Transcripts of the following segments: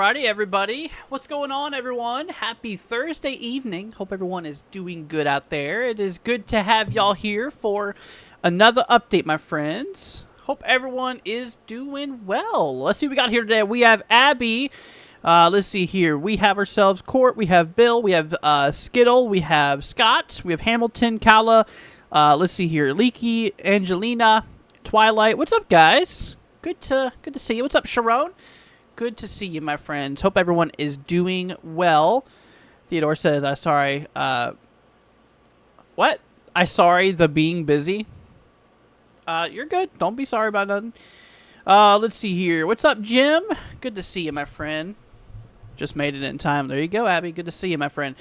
Alrighty, everybody. What's going on, everyone? Happy Thursday evening. Hope everyone is doing good out there. It is good to have y'all here for another update, my friends. Hope everyone is doing well. Let's see what we got here today. We have Abby. Let's see here. We have ourselves Court. We have Bill. We have Skittle. We have Scott. We have Hamilton, Kala. Let's see here. Leaky, Angelina, Twilight. What's up, guys? Good to see you. What's up, Sharon? Good to see you, my friends. Hope everyone is doing well. Theodore says, I'm sorry. What? I'm sorry, the being busy. You're good. Don't be sorry about nothing. Let's see here. What's up, Jim? Good to see you, my friend. Just made it in time. There you go, Abby. Good to see you, my friend.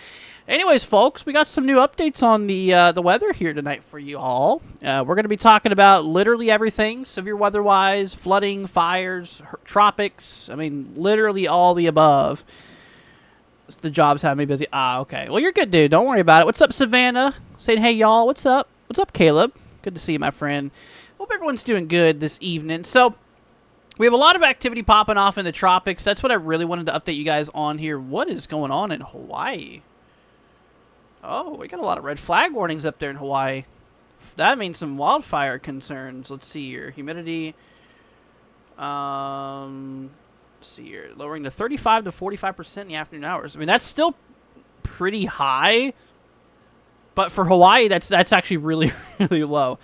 Anyways, folks, we got some new updates on the weather here tonight for you all. We're going to be talking about literally everything, severe weather-wise, flooding, fires, tropics. I mean, literally all the above. The jobs have me busy. Okay. Well, you're good, dude. Don't worry about it. What's up, Savannah? Saying, hey, y'all. What's up? What's up, Caleb? Good to see you, my friend. Hope everyone's doing good this evening. So, we have a lot of activity popping off in the tropics. That's what I really wanted to update you guys on here. What is going on in Hawaii? Oh, we got a lot of red flag warnings up there in Hawaii. That means some wildfire concerns. Let's see here. Humidity. Let's see here. Lowering to 35 to 45% in the afternoon hours. I mean, that's still pretty high. But for Hawaii, that's actually really, really low.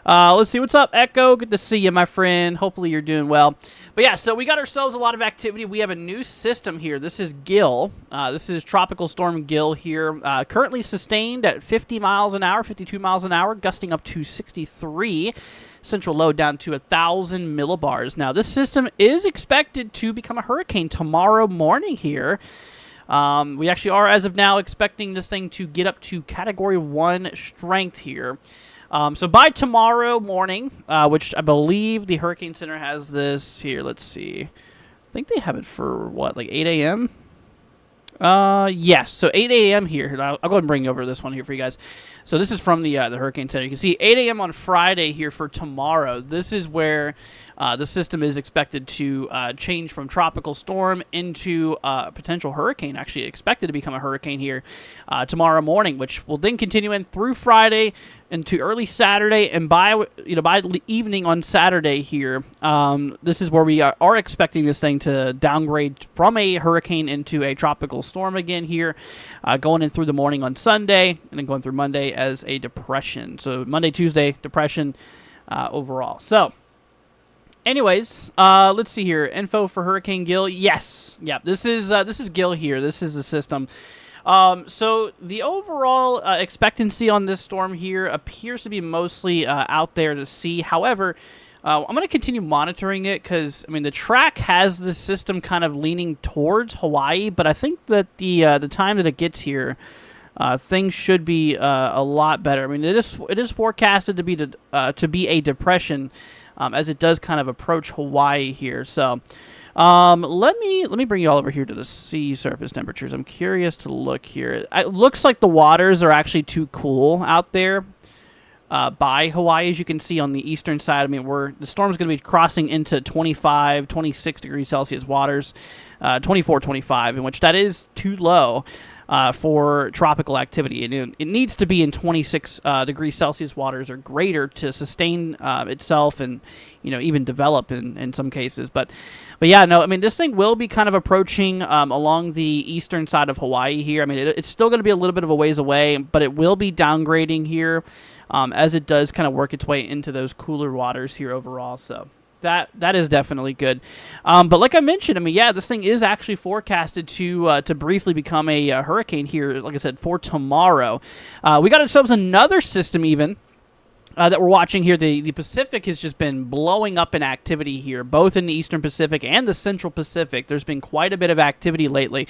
Let's see. What's up, Echo? Good to see you, my friend. Hopefully you're doing well. But yeah, so we got ourselves a lot of activity. We have a new system here. This is GIL. This is Tropical Storm GIL here. Currently sustained at 50 miles an hour, 52 miles an hour, gusting up to 63. Central load down to 1,000 millibars. Now, this system is expected to become a hurricane tomorrow morning here. We actually are, as of now, expecting this thing to get up to Category 1 strength here. So by tomorrow morning, which I believe the Hurricane Center has this here. Let's see. I think they have it for, what, like 8 a.m.? Yes, so 8 a.m. here. I'll go ahead and bring over this one here for you guys. So this is from the Hurricane Center. You can see 8 a.m. on Friday here for tomorrow. This is where the system is expected to change from tropical storm into potential hurricane. Actually expected to become a hurricane here tomorrow morning, which will then continue in through Friday into early Saturday, and by evening on Saturday here, this is where we are expecting this thing to downgrade from a hurricane into a tropical storm again here, going in through the morning on Sunday, and then going through Monday as a depression. So Monday, Tuesday, depression overall. So anyways, let's see here. Info for Hurricane GIL. Yes. Yeah, this is GIL here. This is the system. So the overall expectancy on this storm here appears to be mostly out there to sea. However, I'm going to continue monitoring it because, I mean, the track has the system kind of leaning towards Hawaii, but I think that the time that it gets here, things should be a lot better. I mean, it is forecasted to be a depression as it does kind of approach Hawaii here. So let me bring you all over here to the sea surface temperatures. I'm curious to look here. It looks like the waters are actually too cool out there by Hawaii, as you can see on the eastern side. I mean, the storm's going to be crossing into 25, 26 degrees Celsius waters, 24, 25, in which that is too low for tropical activity. It needs to be in 26 degrees Celsius waters or greater to sustain itself and, even develop in some cases. But yeah, no, I mean, this thing will be kind of approaching along the eastern side of Hawaii here. I mean, it's still going to be a little bit of a ways away, but it will be downgrading here as it does kind of work its way into those cooler waters here overall. So that is definitely good. But like I mentioned, I mean, yeah, this thing is actually forecasted to briefly become a hurricane here, like I said, for tomorrow. We got ourselves another system even that we're watching here. The Pacific has just been blowing up in activity here, both in the Eastern Pacific and the Central Pacific. There's been quite a bit of activity lately.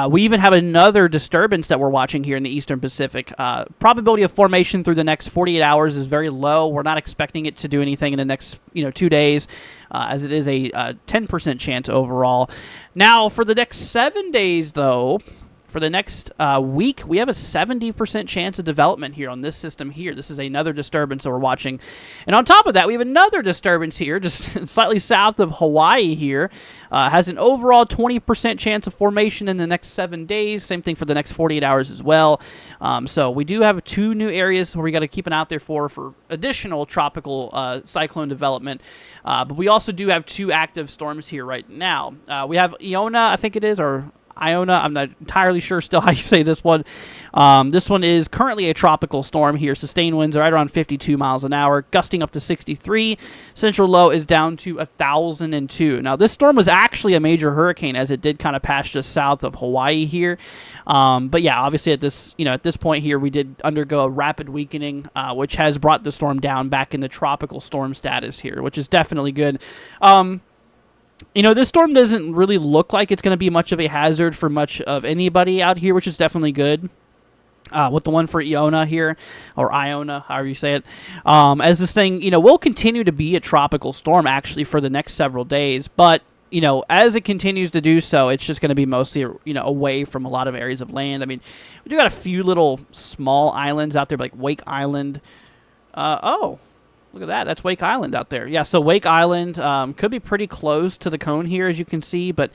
We even have another disturbance that we're watching here in the Eastern Pacific. Probability of formation through the next 48 hours is very low. We're not expecting it to do anything in the next 2 days, as it is a 10% chance overall. Now, for the next 7 days, though, for the next week, we have a 70% chance of development here on this system here. This is another disturbance that we're watching. And on top of that, we have another disturbance here, just slightly south of Hawaii here. Has an overall 20% chance of formation in the next 7 days. Same thing for the next 48 hours as well. So we do have 2 new areas where we got to keep an eye out there for additional tropical cyclone development. But we also do have 2 active storms here right now. We have Iona, I think it is, or Iona, I'm not entirely sure still how you say this one. This one is currently a tropical storm here. Sustained winds are right around 52 miles an hour, gusting up to 63. Central low is down to 1,002. Now, this storm was actually a major hurricane, as it did kind of pass just south of Hawaii here. But yeah, obviously at this point here, we did undergo a rapid weakening, which has brought the storm down back into tropical storm status here, which is definitely good. This storm doesn't really look like it's going to be much of a hazard for much of anybody out here, which is definitely good. With the one for Iona here, or Iona, however you say it, as this thing, will continue to be a tropical storm actually for the next several days, but as it continues to do so, it's just going to be mostly, away from a lot of areas of land. I mean, we do got a few little small islands out there, like Wake Island. Look at that. That's Wake Island out there. Yeah, so Wake Island could be pretty close to the cone here, as you can see. But,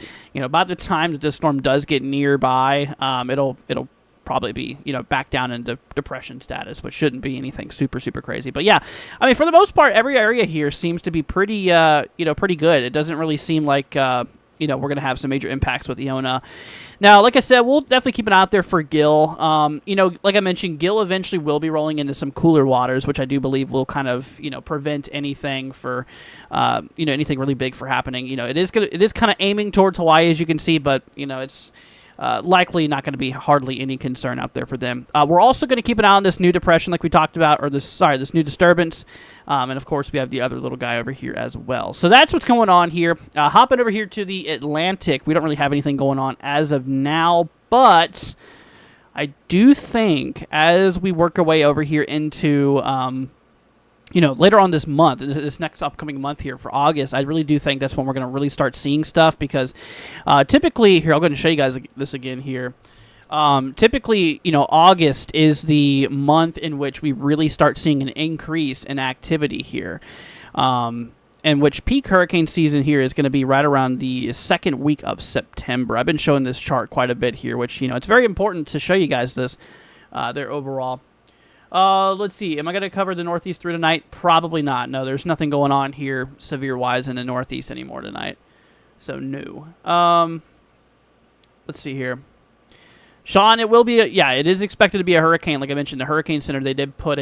by the time that this storm does get nearby, it'll probably be, back down into depression status, which shouldn't be anything super, super crazy. But, yeah, I mean, for the most part, every area here seems to be pretty, pretty good. It doesn't really seem like, we're going to have some major impacts with Iona. Now, like I said, we'll definitely keep an eye out there for GIL. Like I mentioned, GIL eventually will be rolling into some cooler waters, which I do believe will kind of, prevent anything for, anything really big for happening. It is kind of aiming towards Hawaii, as you can see, but, it's likely not going to be hardly any concern out there for them. We're also going to keep an eye on this new depression, like we talked about, or this new disturbance. And of course, we have the other little guy over here as well. So that's what's going on here. Hopping over here to the Atlantic, we don't really have anything going on as of now, but I do think as we work our way over here into later on this month, this next upcoming month here for August, I really do think that's when we're going to really start seeing stuff, because typically, here, I'll go ahead and show you guys this again here. Typically, August is the month in which we really start seeing an increase in activity here, and which peak hurricane season here is going to be right around the second week of September. I've been showing this chart quite a bit here, which, it's very important to show you guys this there overall. Let's see. Am I going to cover the Northeast through tonight? Probably not. No, there's nothing going on here severe-wise in the Northeast anymore tonight. So, no. Let's see here. Sean, it will be it is expected to be a hurricane. Like I mentioned, the Hurricane Center, they did put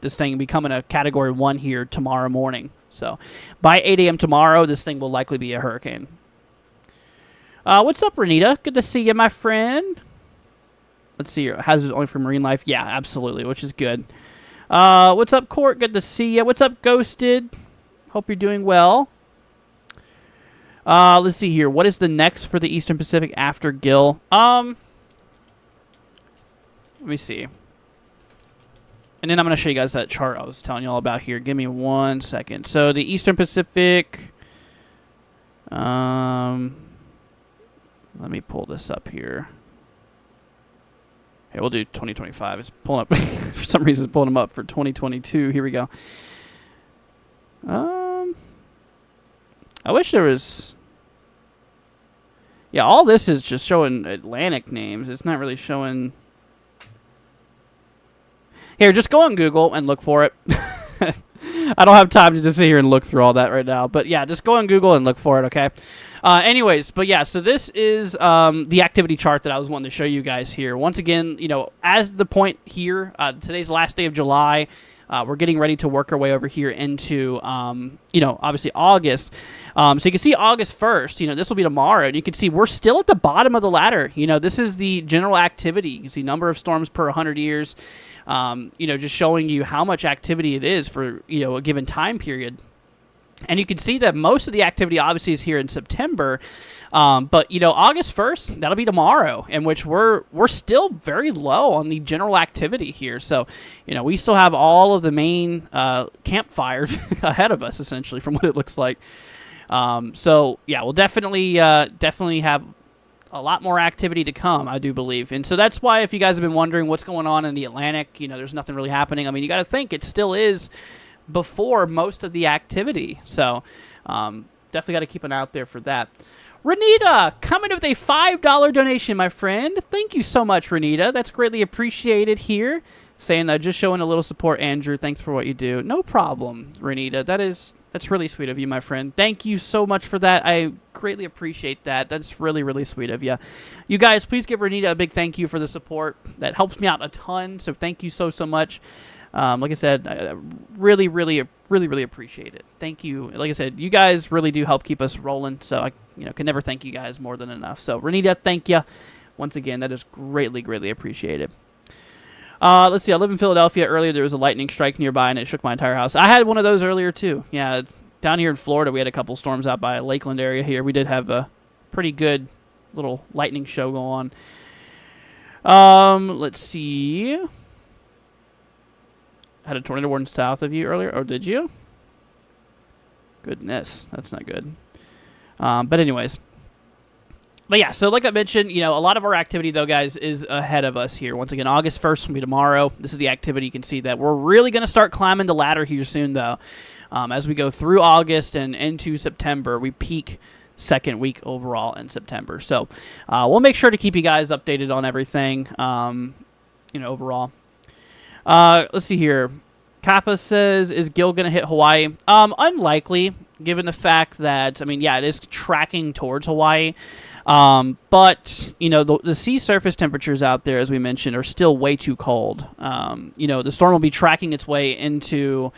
this thing becoming a Category 1 here tomorrow morning. So, by 8 a.m. tomorrow, this thing will likely be a hurricane. What's up, Renita? Good to see you, my friend. Let's see here. Hazards only for marine life. Yeah, absolutely, which is good. What's up, Court? Good to see you. What's up, Ghosted? Hope you're doing well. Let's see here. What is the next for the Eastern Pacific after GIL? Let me see. And then I'm going to show you guys that chart I was telling you all about here. Give me 1 second. So the Eastern Pacific... let me pull this up here. Okay, we'll do 2025. It's pulling up. For some reason, it's pulling them up for 2022. Here we go. I wish there was... Yeah, all this is just showing Atlantic names. It's not really showing... Here, just go on Google and look for it. I don't have time to just sit here and look through all that right now. But yeah, just go on Google and look for it, okay? Anyways, but yeah, so this is the activity chart that I was wanting to show you guys here. Once again, you know, as the point here, today's last day of July. We're getting ready to work our way over here into, you know, obviously August. So you can see August 1st, you know, this will be tomorrow. And you can see we're still at the bottom of the ladder. You know, this is the general activity. You can see number of storms per 100 years, you know, just showing you how much activity it is for, you know, a given time period. And you can see that most of the activity obviously is here in September. But, you know, August 1st, that'll be tomorrow, in which we're still very low on the general activity here. So, you know, we still have all of the main campfires ahead of us, essentially, from what it looks like. So, yeah, we'll definitely have a lot more activity to come, I do believe. And so that's why, if you guys have been wondering what's going on in the Atlantic, you know, there's nothing really happening. I mean, you got to think it still is before most of the activity. So definitely got to keep an eye out there for that. Renita, coming with a $5 donation, my friend. Thank you so much, Renita. That's greatly appreciated here. Saying just showing a little support, Andrew. Thanks for what you do. No problem, Renita. That's really sweet of you, my friend. Thank you so much for that. I greatly appreciate that. That's really, really sweet of you. You guys, please give Renita a big thank you for the support. That helps me out a ton, so thank you so much. Like I said, I really, really appreciate it. Thank you. Like I said, you guys really do help keep us rolling, so I can never thank you guys more than enough. So, Renita, thank you. Once again, that is greatly appreciated. Let's see. I live in Philadelphia. Earlier, there was a lightning strike nearby, and it shook my entire house. I had one of those earlier, too. Yeah, down here in Florida, we had a couple storms out by Lakeland area here. We did have a pretty good little lightning show go on. Let's see. Had a tornado warning south of you earlier, or did you? Goodness, that's not good. But anyways. But yeah, so like I mentioned, a lot of our activity, though, guys, is ahead of us here. Once again, August 1st will be tomorrow. This is the activity. You can see that we're really going to start climbing the ladder here soon, though. As we go through August and into September, we peak second week overall in September. So we'll make sure to keep you guys updated on everything, overall. Let's see here. Kappa says, is GIL going to hit Hawaii? Unlikely, given the fact that, it is tracking towards Hawaii. But, the sea surface temperatures out there, as we mentioned, are still way too cold. The storm will be tracking its way into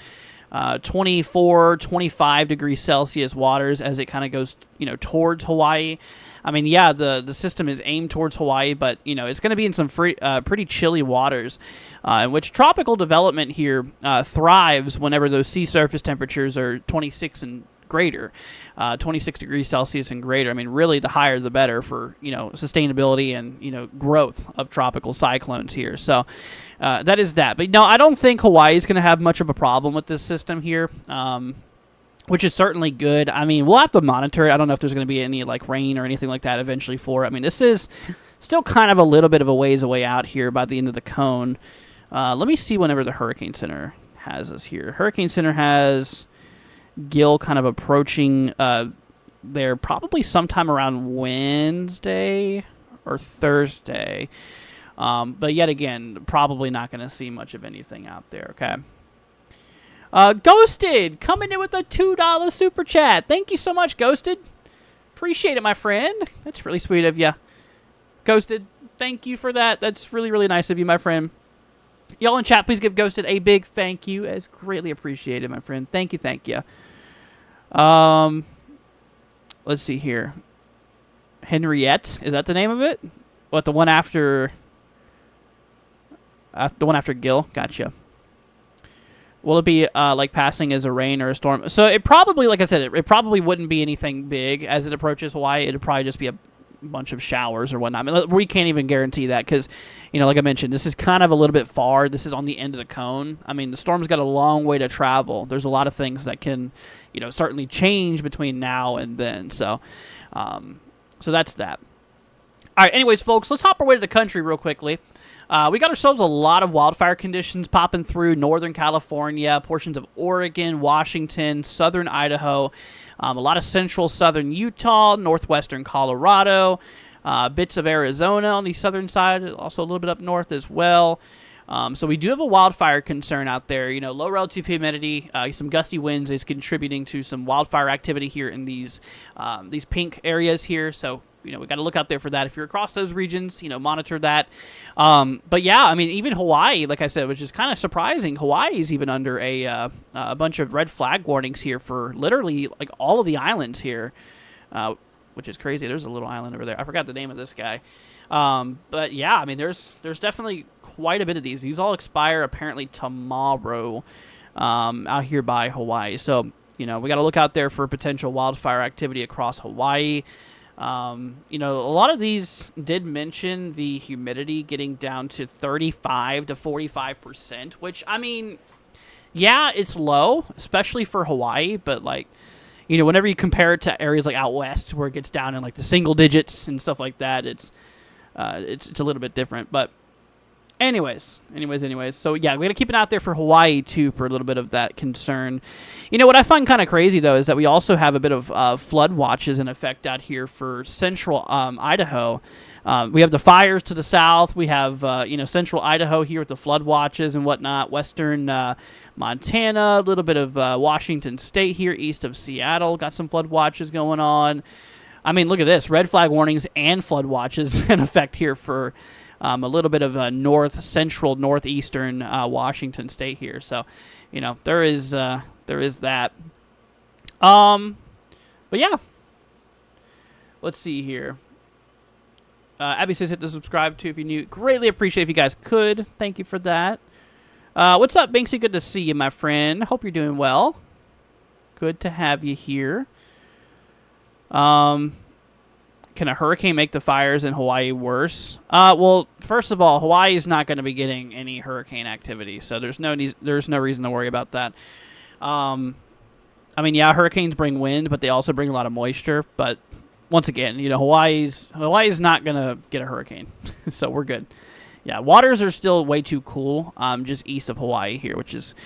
24, 25 degrees Celsius waters as it kind of goes, towards Hawaii. The system is aimed towards Hawaii, but, it's going to be in some pretty chilly waters, in which tropical development here thrives whenever those sea surface temperatures are 26 and greater, 26 degrees Celsius and greater. Really, the higher the better for, sustainability and, growth of tropical cyclones here. So that is that. But, no, I don't think Hawaii is going to have much of a problem with this system here. Which is certainly good. We'll have to monitor it. I don't know if there's going to be any rain or anything like that eventually for it. This is still kind of a little bit of a ways away out here by the end of the cone. Let me see whenever the Hurricane Center has us here. Hurricane Center has GIL kind of approaching there probably sometime around Wednesday or Thursday. But yet again, probably not going to see much of anything out there, okay? Ghosted, coming in with a $2 super chat. Thank you so much, Ghosted. Appreciate it, my friend. That's really sweet of you. Ghosted, thank you for that. That's really, really nice of you, my friend. Y'all in chat, please give Ghosted a big thank you. It's greatly appreciated, my friend. Thank you, thank you. Let's see here. Henriette, is that the name of it? What, the one after GIL? Gotcha. Will it be like passing as a rain or a storm? So it probably, like I said, it probably wouldn't be anything big as it approaches Hawaii. It'd probably just be a bunch of showers or whatnot. I mean, we can't even guarantee that because, like I mentioned, this is kind of a little bit far. This is on the end of the cone. I mean, the storm's got a long way to travel. There's a lot of things that can, certainly change between now and then. So, so that's that. All right, anyways, folks, let's hop our way to the country real quickly. We got ourselves a lot of wildfire conditions popping through Northern California, portions of Oregon, Washington, southern Idaho, a lot of central southern Utah, northwestern Colorado, bits of Arizona on the southern side, also a little bit up north as well. So we do have a wildfire concern out there. Low relative humidity, some gusty winds is contributing to some wildfire activity here in these pink areas here. So we got to look out there for that. If you're across those regions, monitor that. But yeah, I mean, even Hawaii, like I said, which is kind of surprising. Hawaii's even under a bunch of red flag warnings here for literally like all of the islands here, which is crazy. There's a little island over there. I forgot the name of this guy. But yeah, I mean, there's definitely quite a bit of these. These all expire apparently tomorrow out here by Hawaii. So, we got to look out there for potential wildfire activity across Hawaii. A lot of these did mention the humidity getting down to 35 to 45%, which, I mean, yeah, it's low, especially for Hawaii, but, like, whenever you compare it to areas like out west where it gets down in, like, the single digits and stuff like that, it's a little bit different, but anyways. So, yeah, we got to keep it out there for Hawaii, too, for a little bit of that concern. What I find kind of crazy, though, is that we also have a bit of flood watches in effect out here for central Idaho. We have the fires to the south. We have, central Idaho here with the flood watches and whatnot. Western Montana, a little bit of Washington State here east of Seattle. Got some flood watches going on. I mean, look at this. Red flag warnings and flood watches in effect here for a little bit of central, northeastern Washington State here. So, there is that. But yeah. Let's see here. Abby says hit the subscribe too if you're new. Greatly appreciate if you guys could. Thank you for that. What's up, Banksy? Good to see you, my friend. Hope you're doing well. Good to have you here. Can a hurricane make the fires in Hawaii worse? Well, first of all, Hawaii is not going to be getting any hurricane activity, so there's no reason to worry about that. I mean, yeah, hurricanes bring wind, but they also bring a lot of moisture. But once again, Hawaii's not going to get a hurricane, so we're good. Yeah, waters are still way too cool, just east of Hawaii here, which is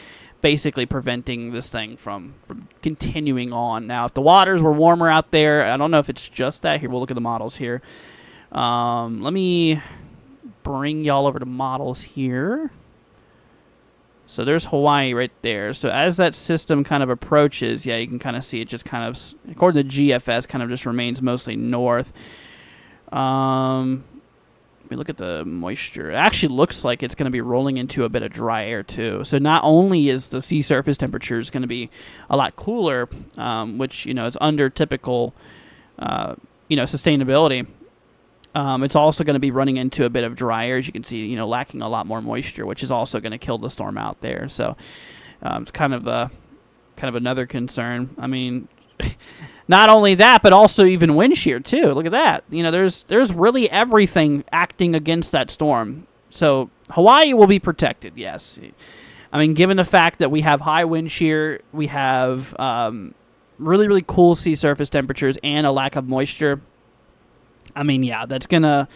basically preventing this thing from continuing on. Now, if the waters were warmer out there, I don't know if it's just that. Here, we'll look at the models here. Let me bring y'all over to models here. So there's Hawaii right there. So as that system kind of approaches, yeah, you can kind of see it just kind of, according to GFS, kind of just remains mostly north. Let me look at the moisture. It actually looks like it's going to be rolling into a bit of dry air, too. So not only is the sea surface temperature going to be a lot cooler, which, it's under typical, sustainability, it's also going to be running into a bit of dry air, as you can see, lacking a lot more moisture, which is also going to kill the storm out there. So it's kind of another concern. I mean, not only that, but also even wind shear too. Look at that. There's really everything acting against that storm. So Hawaii will be protected, yes. I mean, given the fact that we have high wind shear, we have really, really cool sea surface temperatures and a lack of moisture. I mean, yeah, that's gonna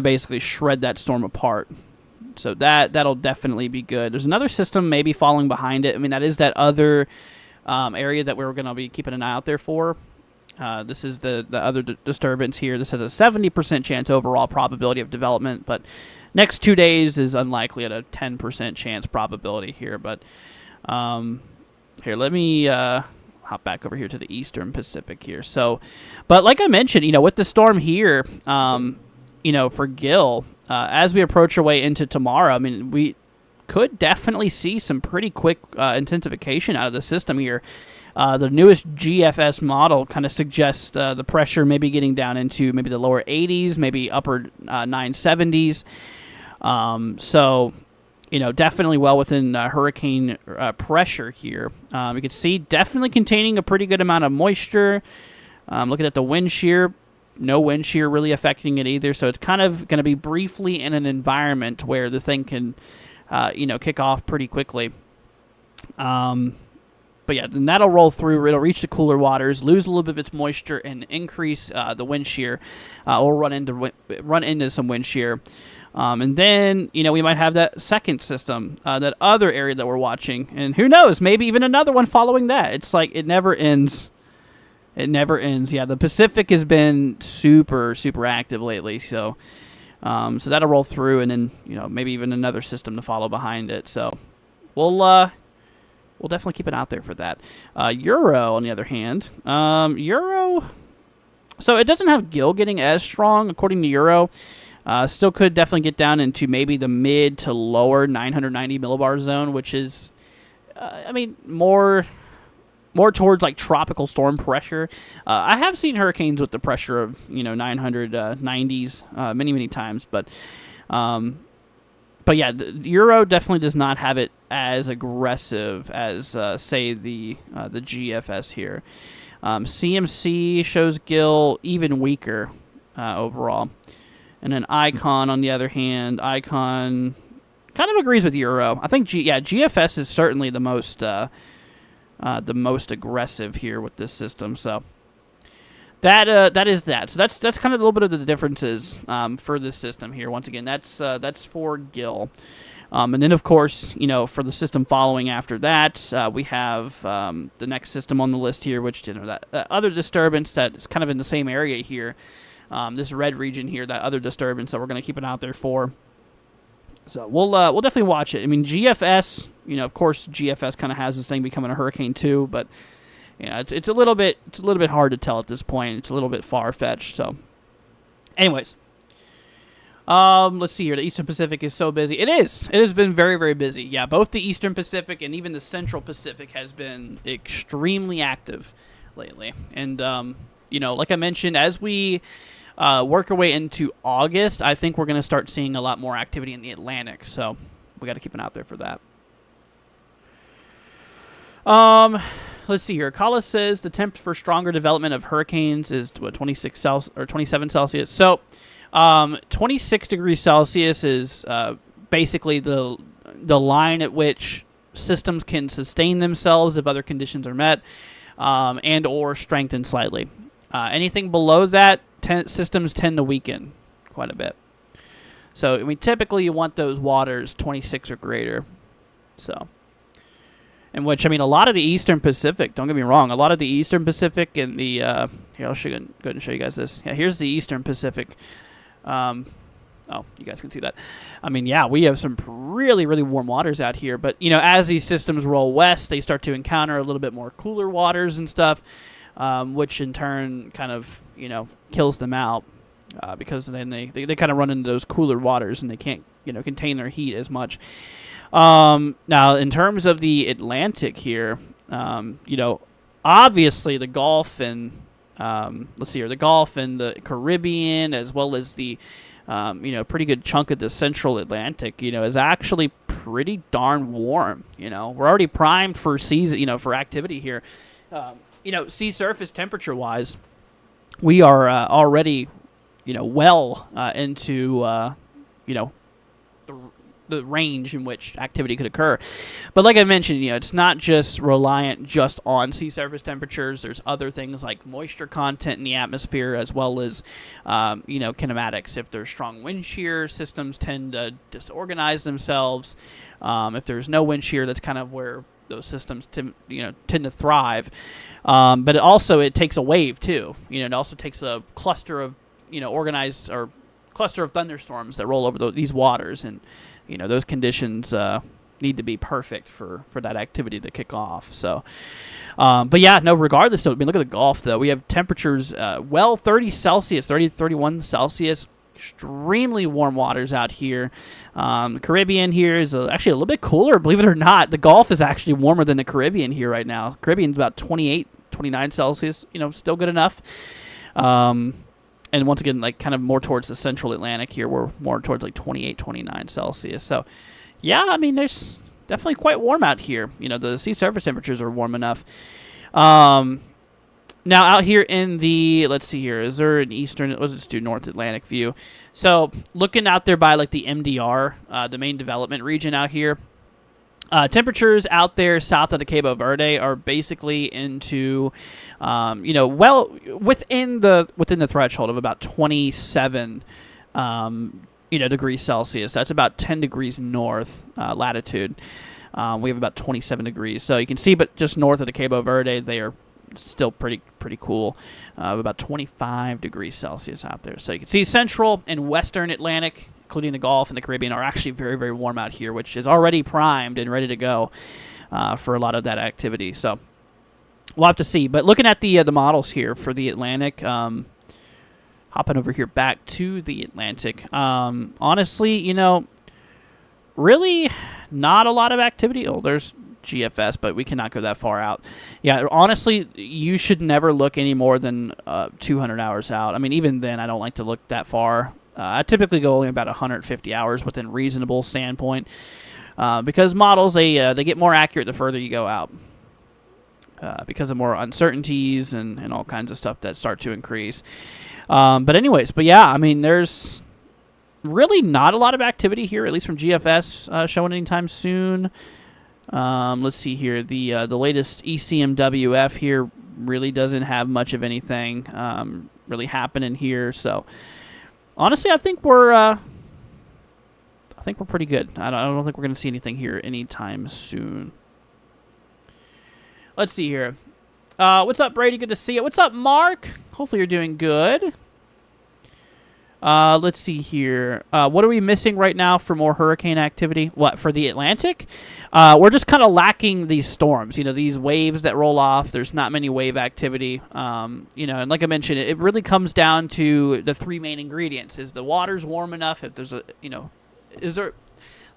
basically shred that storm apart. So that'll definitely be good. There's another system maybe falling behind it. I mean, that is that other area that we're going to be keeping an eye out there for. This is the other disturbance here. This has a 70% chance overall probability of development, but next 2 days is unlikely at a 10% chance probability here. But here, let me hop back over here to the Eastern Pacific here. So, but like I mentioned, with the storm here, for GIL, as we approach our way into tomorrow, I mean, we could definitely see some pretty quick intensification out of the system here. The newest GFS model kind of suggests the pressure maybe getting down into maybe the lower 80s, maybe upper 970s. So, definitely well within hurricane pressure here. You can see definitely containing a pretty good amount of moisture. Looking at the wind shear, no wind shear really affecting it either. So it's kind of going to be briefly in an environment where the thing can, kick off pretty quickly. But yeah, then that'll roll through. It'll reach the cooler waters, lose a little bit of its moisture, and increase the wind shear, or run into some wind shear. And then, we might have that second system, that other area that we're watching. And who knows, maybe even another one following that. It's like it never ends. It never ends. Yeah, the Pacific has been super, super active lately. So that'll roll through, and then, maybe even another system to follow behind it. So we'll definitely keep it out there for that. Euro, on the other hand, Euro. So it doesn't have GIL getting as strong, according to Euro. Still could definitely get down into maybe the mid to lower 990 millibar zone, which is, more towards like tropical storm pressure. I have seen hurricanes with the pressure of 990s many times, but yeah, the Euro definitely does not have it as aggressive as say the GFS here. CMC shows GIL even weaker overall. And then Icon, on the other hand, Icon kind of agrees with Euro. I think GFS is certainly the most aggressive here with this system. So that is that. So that's kind of a little bit of the differences for this system here. Once again, that's for GIL. And then, of course, for the system following after that, we have the next system on the list here, which that other disturbance that is kind of in the same area here. This red region here, that other disturbance that we're going to keep it out there for. So we'll definitely watch it. I mean, GFS, of course, GFS kind of has this thing becoming a hurricane too, but it's a little bit hard to tell at this point. It's a little bit far fetched. So, anyways, let's see here. The Eastern Pacific is so busy. It is. It has been very, very busy. Yeah, both the Eastern Pacific and even the Central Pacific has been extremely active lately. And like I mentioned, as we work our way into August, I think we're going to start seeing a lot more activity in the Atlantic. So we got to keep an eye out there for that. Let's see here. Kala says the temp for stronger development of hurricanes is 26 Celsius or 27 Celsius. So 26 degrees Celsius is basically the line at which systems can sustain themselves if other conditions are met, and or strengthen slightly. Anything below that, systems tend to weaken quite a bit. So, typically you want those waters 26 or greater. So, in which, a lot of the Eastern Pacific, don't get me wrong, a lot of the Eastern Pacific and the, here, I'll go ahead and show you guys this. Yeah, here's the Eastern Pacific. Oh, you guys can see that. We have some really, really warm waters out here. But, as these systems roll west, they start to encounter a little bit more cooler waters and stuff. Which in turn kind of, kills them out because then they kind of run into those cooler waters and they can't, contain their heat as much. Now, in terms of the Atlantic here, obviously the Gulf and, the Gulf and the Caribbean, as well as the, pretty good chunk of the Central Atlantic, is actually pretty darn warm. We're already primed for season, for activity here. Sea surface temperature-wise, we are already, well into, the range in which activity could occur. But like I mentioned, it's not just reliant just on sea surface temperatures. There's other things like moisture content in the atmosphere, as well as, kinematics. If there's strong wind shear, systems tend to disorganize themselves. If there's no wind shear, that's kind of where those systems tend to thrive. But it takes a wave too. It also takes a cluster of organized or cluster of thunderstorms that roll over these waters, and those conditions need to be perfect for that activity to kick off. So, regardless of, look at the Gulf though. We have temperatures 30 Celsius, 30 to 31 Celsius. Extremely warm waters out here. The Caribbean here is actually a little bit cooler, believe it or not. The Gulf is actually warmer than the Caribbean here right now. Caribbean's about 28, 29 Celsius, still good enough. And once again, kind of more towards the Central Atlantic here, we're more towards 28, 29 Celsius. So, Yeah, I mean, there's definitely quite warm out here. You know, the sea surface temperatures are warm enough. Um, Now out here in the, let's see here, is there an eastern? Let's do North Atlantic view. So looking out there by like the MDR, the main development region out here, temperatures out there south of the Cabo Verde are basically into, well within the threshold of about 27, degrees Celsius. That's about 10 degrees north latitude. We have about 27 degrees. So you can see, but just north of the Cabo Verde, they are still pretty cool. About 25 degrees Celsius out there. So you can see central and western Atlantic, including the Gulf and the Caribbean, are actually very, very warm out here, which is already primed and ready to go for a lot of that activity. So we'll have to see. But looking at the models here for the Atlantic, hopping over here back to the Atlantic, honestly, really not a lot of activity. Oh, there's GFS, but we cannot go that far out. Yeah, honestly, you should never look any more than 200 hours out. I mean, even then, I don't like to look that far. I typically go only about 150 hours within reasonable standpoint because models, they get more accurate the further you go out because of more uncertainties and all kinds of stuff that start to increase. But yeah, I mean, there's really not a lot of activity here, at least from GFS showing anytime soon. Let's see here. The latest ECMWF here really doesn't have much of anything really happening here. So honestly, I think we're pretty good. I don't think we're going to see anything here anytime soon. Let's see here. What's up, Brady? Good to see you. What's up, Mark? Hopefully you're doing good. Let's see here. What are we missing right now for more hurricane activity? What, for the Atlantic? We're just kind of lacking these storms, these waves that roll off. There's not many wave activity. And like I mentioned, it really comes down to the three main ingredients. Is the water's warm enough? If there's let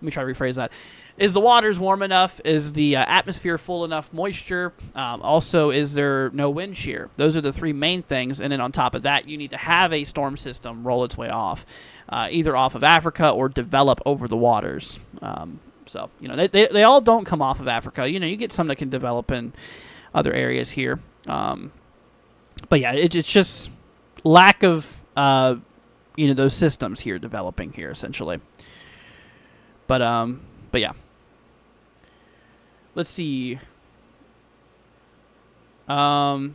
me try to rephrase that. Is the water's warm enough? Is the atmosphere full enough moisture? Also, is there no wind shear? Those are the three main things. And then on top of that, you need to have a storm system roll its way off, either off of Africa or develop over the waters. So, they all don't come off of Africa. You get some that can develop in other areas here. But yeah, it's just lack of, those systems here developing here, essentially. But yeah. Let's see. Sean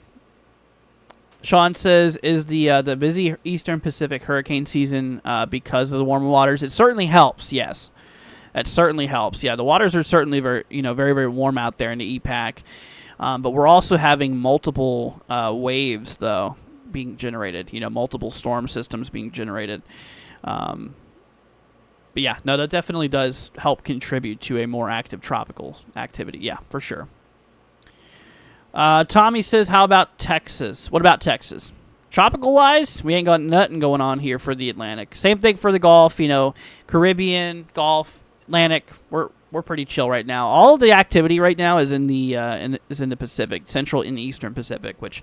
says, is the busy Eastern Pacific hurricane season because of the warmer waters? It certainly helps, yes. That certainly helps. Yeah, the waters are certainly very, very, very warm out there in the EPAC. But we're also having multiple waves, though, being generated. Multiple storm systems being generated. But yeah, no, that definitely does help contribute to a more active tropical activity. Yeah, for sure. Tommy says, how about Texas? What about Texas? Tropical-wise, we ain't got nothing going on here for the Atlantic. Same thing for the Gulf, Caribbean, Gulf, Atlantic. We're pretty chill right now. All of the activity right now is in the Pacific, Central and Eastern Pacific, which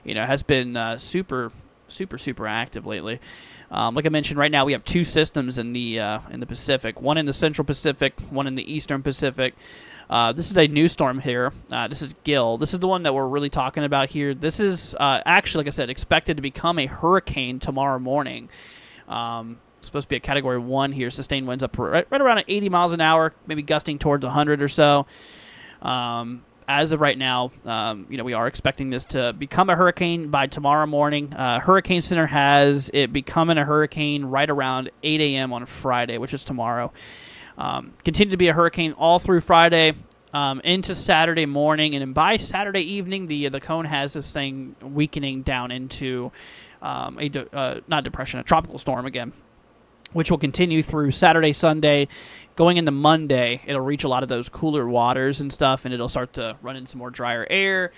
has been super, super, super active lately. Like I mentioned, right now we have two systems in the Pacific. One in the Central Pacific, one in the Eastern Pacific. This is a new storm here. This is GIL. This is the one that we're really talking about here. This is actually, like I said, expected to become a hurricane tomorrow morning. Supposed to be a Category 1 here. Sustained winds up right around 80 miles an hour, maybe gusting towards 100 or so. As of right now, we are expecting this to become a hurricane by tomorrow morning. Hurricane Center has it becoming a hurricane right around 8 a.m. on Friday, which is tomorrow. Continue to be a hurricane all through Friday into Saturday morning. And then by Saturday evening, the cone has this thing weakening down into not depression, a tropical storm again, which will continue through Saturday, Sunday. Going into Monday, it'll reach a lot of those cooler waters and stuff, and it'll start to run in some more drier air,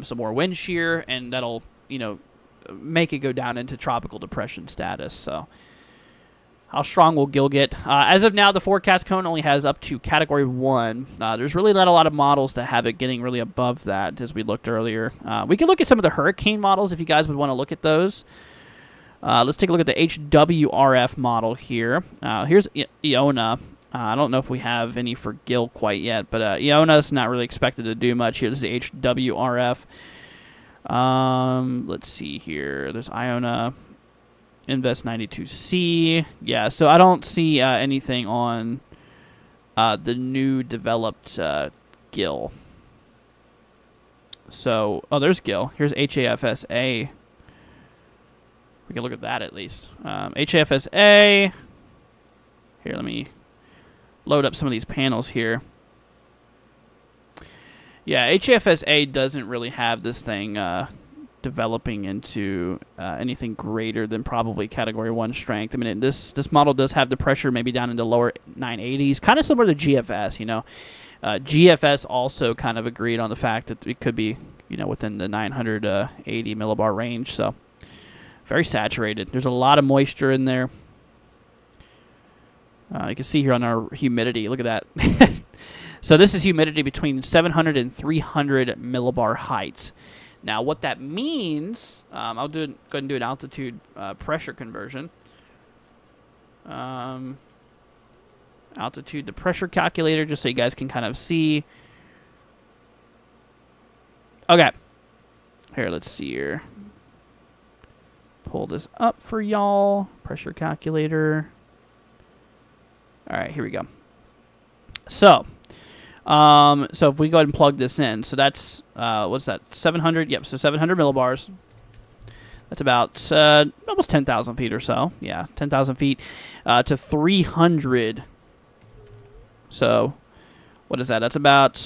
some more wind shear, and that'll, make it go down into tropical depression status. So how strong will GIL get? As of now, the forecast cone only has up to Category 1. There's really not a lot of models that have it getting really above that, as we looked earlier. We can look at some of the hurricane models if you guys would want to look at those. Let's take a look at the HWRF model here. Here's Iona. I don't know if we have any for GIL quite yet, but Iona's not really expected to do much here. This is the HWRF. Let's see here. There's Iona, Invest 92C. Yeah, so I don't see anything on the new developed GIL. So, oh, there's GIL. Here's HAFSA. We can look at that at least. HAFSA. Here, let me load up some of these panels here. Yeah, HFSA doesn't really have this thing developing into anything greater than probably Category 1 strength. I mean, this model does have the pressure maybe down into lower 980s, kind of similar to GFS, you know. GFS also kind of agreed on the fact that it could be, you know, within the 980 millibar range, so very saturated. There's a lot of moisture in there. You can see here on our humidity, look at that. So this is humidity between 700 and 300 millibar height. Now what that means, I'll go ahead and do an altitude pressure conversion. Altitude to pressure calculator, just so you guys can kind of see. Okay. Here, let's see here. Pull this up for y'all. Pressure calculator. All right, here we go. So if we go ahead and plug this in, so that's, what's that, 700? Yep, so 700 millibars. That's about almost 10,000 feet or so. Yeah, 10,000 feet to 300. So what is that? That's about,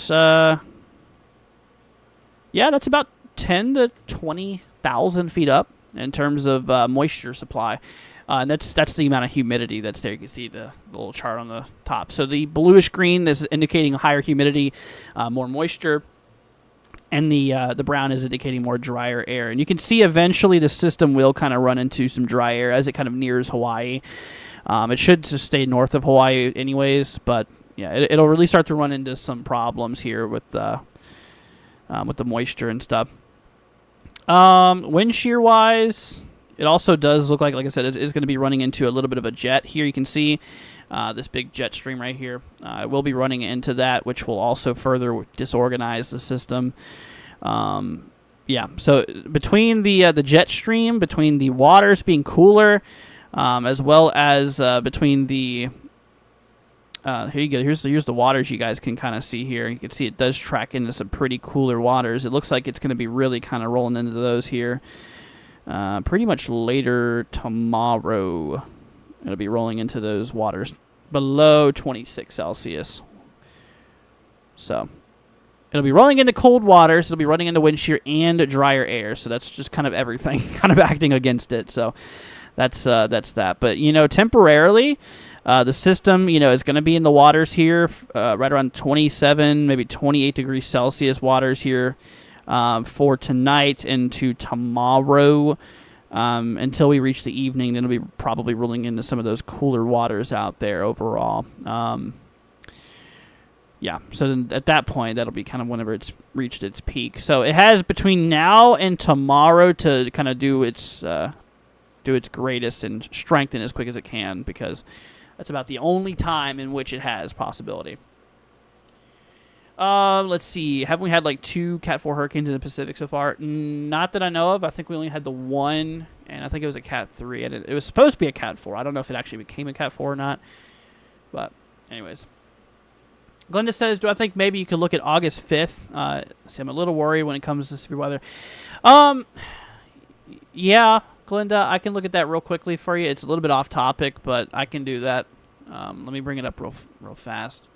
yeah, that's about 10 to 20,000 feet up in terms of moisture supply. And that's the amount of humidity that's there. You can see the little chart on the top. So the bluish green, this is indicating higher humidity, more moisture, and the brown is indicating more drier air. And you can see eventually the system will kind of run into some dry air as it kind of nears Hawaii. It should just stay north of Hawaii anyways, but yeah, it'll really start to run into some problems here with the moisture and stuff. Wind shear wise, it also does look like I said, it is going to be running into a little bit of a jet. Here you can see this big jet stream right here. It will be running into that, which will also further disorganize the system. Yeah, so between the jet stream, between the waters being cooler, as well as between the here you go. Here's the waters you guys can kind of see here. You can see it does track into some pretty cooler waters. It looks like it's going to be really kind of rolling into those here. Pretty much later tomorrow, it'll be rolling into those waters below 26 Celsius. So it'll be rolling into cold waters. It'll be running into wind shear and drier air. So that's just kind of everything kind of acting against it. So that's that. But, you know, temporarily, the system, you know, is going to be in the waters here, right around 27, maybe 28 degrees Celsius waters here. For tonight into tomorrow, until we reach the evening. Then it'll be probably rolling into some of those cooler waters out there overall. Yeah, so then at that point, that'll be kind of whenever it's reached its peak. So it has between now and tomorrow to kind of do its greatest and strengthen as quick as it can, because that's about the only time in which it has possibility. Let's see. Haven't we had like 2 Cat 4 hurricanes in the Pacific so far? Not that I know of. I think we only had the one, and I think it was a Cat 3. And it was supposed to be a Cat 4. I don't know if it actually became a Cat 4 or not. But, anyways. Glenda says, do I think maybe you could look at August 5th? See, I'm a little worried when it comes to severe weather. Yeah, Glenda, I can look at that real quickly for you. It's a little bit off topic, but I can do that. Let me bring it up real fast.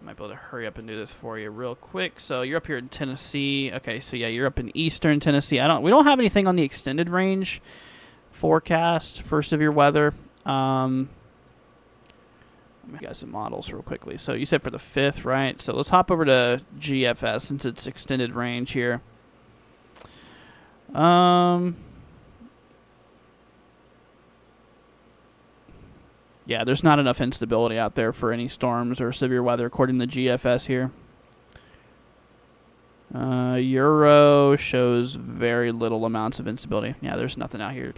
Might be able to hurry up and do this for you real quick. So you're up here in Tennessee. Okay, so yeah, you're up in eastern Tennessee. We don't have anything on the extended range forecast for severe weather. Let me get some models real quickly. So you said for the 5th, right? So let's hop over to GFS since it's extended range here. Yeah, there's not enough instability out there for any storms or severe weather, according to GFS here. Euro shows very little amounts of instability. Yeah, there's nothing out here.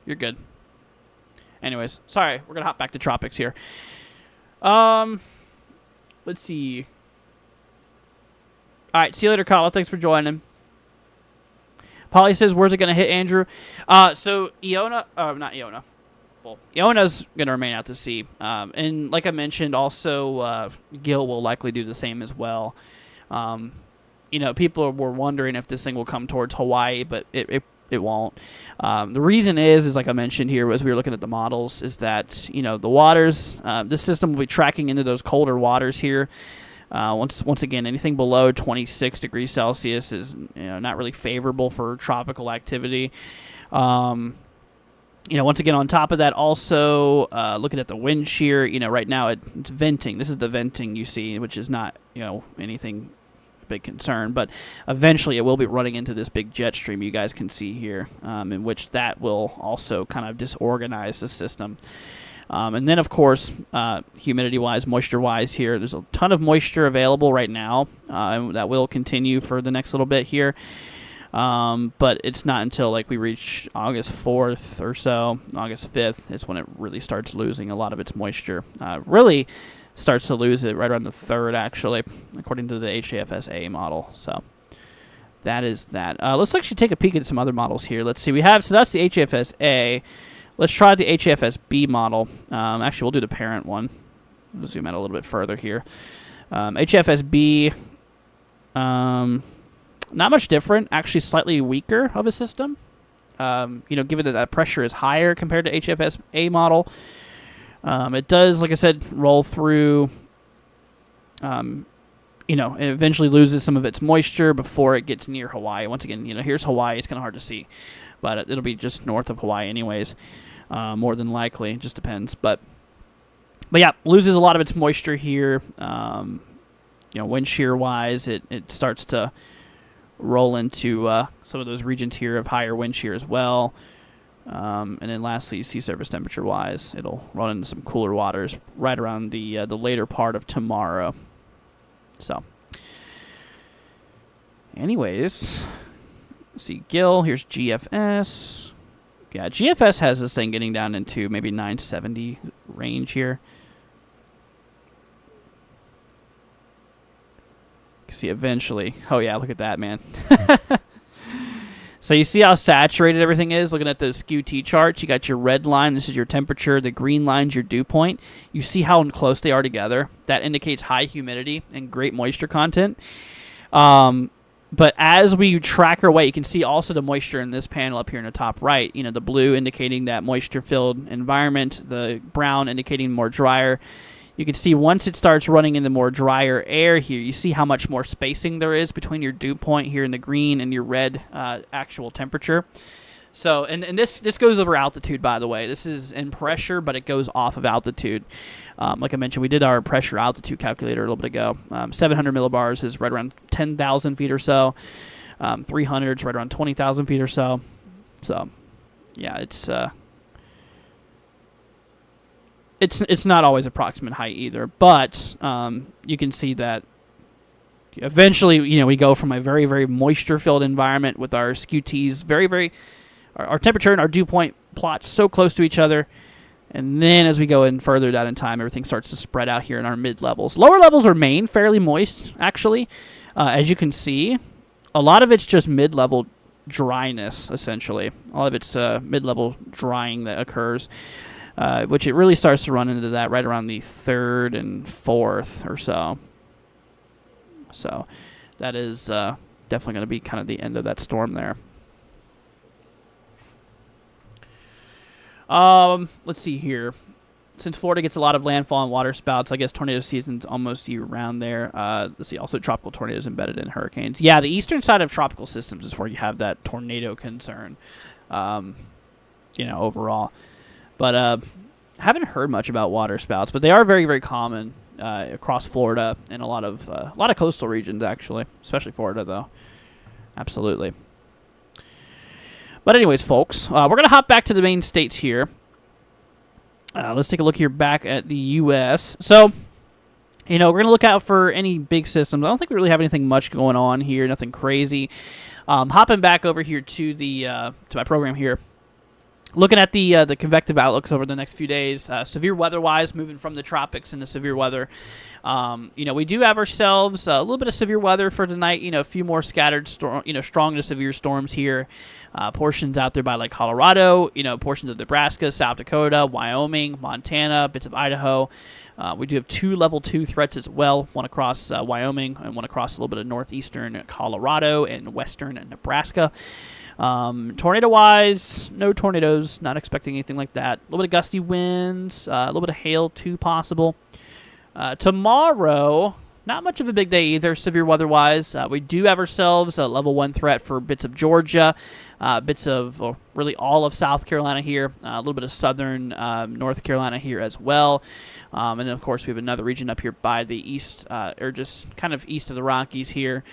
You're good. Anyways, sorry, we're going to hop back to tropics here. Let's see. All right, see you later, Kyle. Thanks for joining. Polly says, where's it going to hit, Andrew? So Iona, not Iona. Well, Iona's going to remain out to sea. And like I mentioned, also GIL will likely do the same as well. You know, people were wondering if this thing will come towards Hawaii, but it won't. The reason is like I mentioned here, as we were looking at the models, is that, you know, the waters, this system will be tracking into those colder waters here. Once again, anything below 26 degrees Celsius is, you know, not really favorable for tropical activity. You know, once again, on top of that, also looking at the wind shear, you know, right now it's venting. This is the venting you see, which is not, you know, anything big concern, but eventually it will be running into this big jet stream you guys can see here, in which that will also kind of disorganize the system. And then, of course, humidity-wise, moisture-wise here, there's a ton of moisture available right now, and that will continue for the next little bit here. But it's not until like we reach August 4th or so, August 5th, it's when it really starts losing a lot of its moisture. Really starts to lose it right around the 3rd, actually, according to the HAFS-A model. So that is that. Let's actually take a peek at some other models here. Let's see. We have, so that's the HAFS-A. Let's try the HAFS-B model. Actually, we'll do the parent one. We'll zoom out a little bit further here. HAFS-B, not much different. Actually, slightly weaker of a system. You know, given that that pressure is higher compared to HAFS-A model. It does, like I said, roll through. You know, it eventually loses some of its moisture before it gets near Hawaii. Once again, you know, here's Hawaii. It's kind of hard to see, but it'll be just north of Hawaii anyways, more than likely. It just depends. But yeah, loses a lot of its moisture here. You know, wind shear-wise, it starts to roll into some of those regions here of higher wind shear as well. And then lastly, sea surface temperature-wise, it'll run into some cooler waters right around the later part of tomorrow. So, anyways, let's see, GIL, here's GFS. Yeah, GFS has this thing getting down into maybe 970 range here. You can see eventually. Oh yeah, look at that, man. So you see how saturated everything is? Looking at those QT charts, you got your red line, this is your temperature, the green line's your dew point. You see how close they are together? That indicates high humidity and great moisture content. But as we track our way, you can see also the moisture in this panel up here in the top right. You know, the blue indicating that moisture-filled environment, the brown indicating more drier. You can see once it starts running into more drier air here, you see how much more spacing there is between your dew point here in the green and your red actual temperature. So, and this goes over altitude, by the way. This is in pressure, but it goes off of altitude. Like I mentioned, we did our pressure altitude calculator a little bit ago. 700 millibars is right around 10,000 feet or so. 300 is right around 20,000 feet or so. So, yeah, it's not always approximate height either, but you can see that eventually, you know, we go from a very, very moisture-filled environment with our SQTs, our temperature and our dew point plots so close to each other, and then as we go in further down in time, everything starts to spread out here in our mid-levels. Lower levels remain fairly moist, actually. As you can see, a lot of it's just mid-level dryness, essentially. A lot of it's mid-level drying that occurs. Which it really starts to run into that right around the 3rd and 4th or so. So that is definitely going to be kind of the end of that storm there. Let's see here. Since Florida gets a lot of landfall and water spouts, I guess tornado season's almost year-round there. Let's see, also tropical tornadoes embedded in hurricanes. Yeah, the eastern side of tropical systems is where you have that tornado concern, you know, overall. But haven't heard much about water spouts, but they are very, very common across Florida and a lot of coastal regions, actually, especially Florida, though. Absolutely. But anyways, folks, we're going to hop back to the main states here. Let's take a look here back at the U.S. So, you know, we're going to look out for any big systems. I don't think we really have anything much going on here, nothing crazy. Hopping back over here to the to my program here. Looking at the convective outlooks over the next few days, severe weather-wise, moving from the tropics into severe weather. We do have ourselves a little bit of severe weather for tonight. A few more scattered, strong to severe storms here. Portions out there by like Colorado. Portions of Nebraska, South Dakota, Wyoming, Montana, bits of Idaho. We do have 2 level 2 threats as well. One across Wyoming and one across a little bit of northeastern Colorado and western Nebraska. Tornado-wise, no tornadoes. Not expecting anything like that. A little bit of gusty winds. A little bit of hail too possible. Tomorrow, not much of a big day either, severe weather-wise. We do have ourselves a level 1 threat for bits of Georgia, bits of really all of South Carolina here, a little bit of southern North Carolina here as well. And then, of course, we have another region up here by the east, or just kind of east of the Rockies here,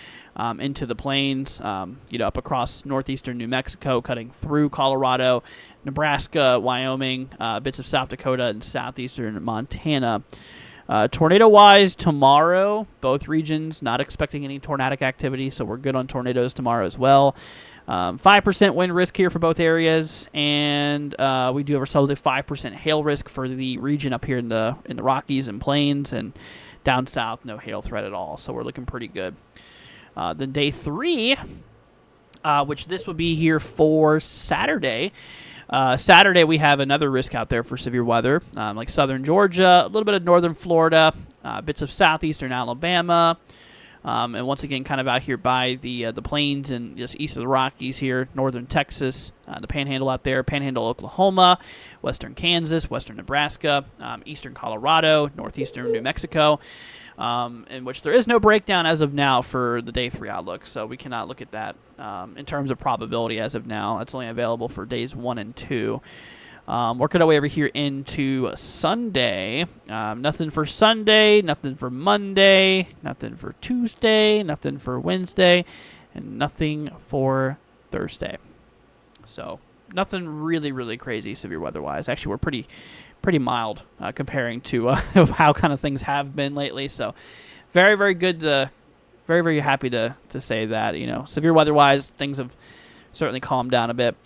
into the plains, up across northeastern New Mexico, cutting through Colorado, Nebraska, Wyoming, bits of South Dakota, and southeastern Montana. Tornado-wise, tomorrow, both regions, not expecting any tornadic activity, so we're good on tornadoes tomorrow as well. 5% wind risk here for both areas, and we do have ourselves a 5% hail risk for the region up here in the Rockies and Plains, and down south, no hail threat at all, so we're looking pretty good. Then day 3, which this would be here for Saturday. Saturday, we have another risk out there for severe weather, like southern Georgia, a little bit of northern Florida, bits of southeastern Alabama, and once again, kind of out here by the plains and just east of the Rockies here, northern Texas, the Panhandle out there, Panhandle, Oklahoma, western Kansas, western Nebraska, eastern Colorado, northeastern New Mexico. In which there is no breakdown as of now for the day 3 outlook, so we cannot look at that in terms of probability as of now. It's only available for days 1 and 2. Working our way over here into Sunday. Nothing for Sunday, nothing for Monday, nothing for Tuesday, nothing for Wednesday, and nothing for Thursday. So nothing really, really crazy severe weather-wise. Actually, we're pretty mild comparing to how kind of things have been lately. So very, very good. Very, very happy to say that. Severe weather-wise, things have certainly calmed down a bit.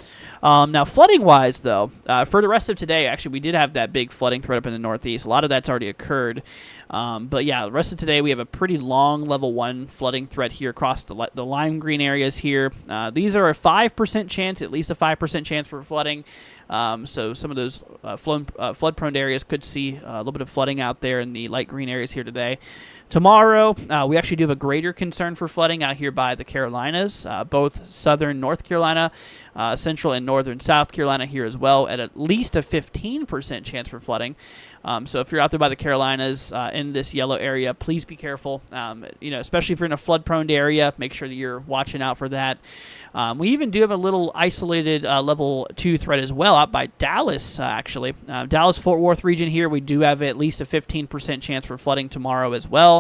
Now, flooding-wise, though, for the rest of today, actually, we did have that big flooding threat up in the Northeast. A lot of that's already occurred. But, yeah, the rest of today, we have a pretty long level 1 flooding threat here across the lime green areas here. These are a 5% chance, at least a 5% chance for flooding. So some of those flood-prone areas could see a little bit of flooding out there in the light green areas here today. Tomorrow, we actually do have a greater concern for flooding out here by the Carolinas, both southern North Carolina, central and northern South Carolina here as well, at least a 15% chance for flooding. So if you're out there by the Carolinas in this yellow area, please be careful. Especially if you're in a flood-prone area, make sure that you're watching out for that. We even do have a little isolated level 2 threat as well out by Dallas, actually. Dallas-Fort Worth region here, we do have at least a 15% chance for flooding tomorrow as well.